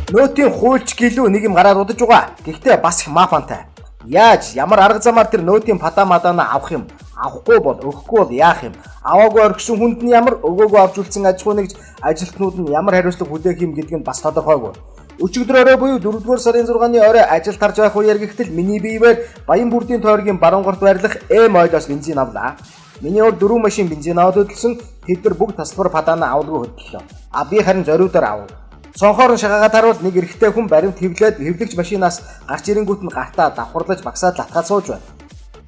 Нөөтийн хуульч гэлүү нэг юм гараад удаж байгаа. Гэхдээ бас их мафантай. Яаж ямар арга замаар тэр нөөтийн падамадаана авах юм? Авахгүй бол өгөхгүй бол яах юм? Аваагүй орхисон хүнд нь ямар, өгөөгүй авч үлдсэн аж ахуй нэгж ажилтнууд нь ямар хариуцлага хүлээх юм гэдг нь бас тодорхойгүй. Өчигдөр орой буюу 4-р сарын 6-ны орой ажил тарж байх үеэр гихтэл миний биевээр Баян бүрдийн тойргийн Баруунгарт байрлах Мойлоос бензин авлаа. Миний өөр 4 машин бензин аваад хөдөлсөн. Тэд нар бүгд тасвар падаана авалгүй хөдлөлөө. Би харин зориудаар авав. Цонхоор нь шагаагаад харуул нэг эрэгтэй хүн баримт хэвлээд хэвлэгч машинаас гарч ирэнгүүт нь гартаа давхарлаж багсаад латгаад сууж байна.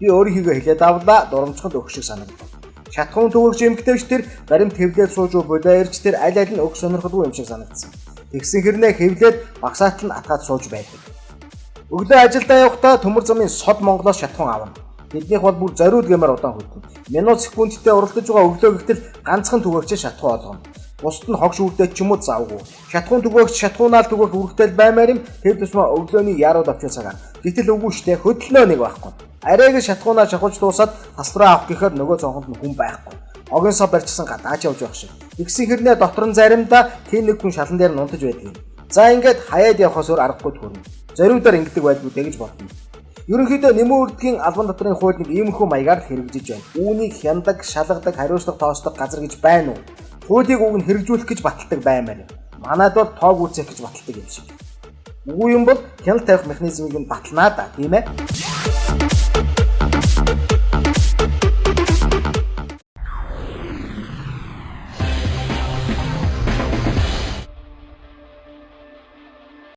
Би өөрийнхөө хэлээд авлаа, дурамчханд өгөх шиг санагдав. Шатхуун төвөгч эмгтээч тэр баримт хэвлээд сууж болоо ирж тэр аль аль нь өг сонирхолгүй юм шиг санагдсан. Тэгсэн хэрнээ хэвлээд багсаат нь атгаад сууж байдаг. Өглөө ажилдаа явахдаа төмөр замын сод Монголоос шатхуун авна. Тэднийх бол бүр зориуд гэмээр удаан хөдлөн. Минут секундтэй уралдаж байгаа өглөө гэтэл ганцхан түгээгч шатхуун олгоно. Бусд нь хогш үрдээд ч юм уу завгүй. Шатхуун түгээгч шатхуунаар түгээх үргэлтэл баймаар юм. Тэр тусмаа өглөөний ярууд авчих цагаар. Гэтэл үгүй штэ хөдөлнөө нэг байхгүй. Арайг шатхуунаар шахуулж дуусаад тасвараа авах гэхээр нөгөө цонхонд нь хүн байхгүй. Огийн сав барьчихсан гадаач явж байх шиг. Игсэн хэрнээ дотор нь заримдаа тийм нэг хүн шалан дээр нунтаж байдаг юм. За ингээд хаяад явахаас өөр аргагүй төрнө. Зориудаар ингэдэг байлгүй гэж бодно. Ерөнхийдөө нэмэн үрдгийн албан дотрын хууль нэг иймэрхүү маягаар хэрэгжиж байна. Үүнийг хяндаг, шалгадаг, хариуцлага тоосдог газар гэж байна уу? Хуулийг уг нь хэрэгжүүлэх гэж баталдаг баймаар юм. Манайд бол тоог үүсгэх гэж баталдаг юм шиг. Үгүй юм бол хяналт тавих механизмыг нь баталнаа да, тийм ээ?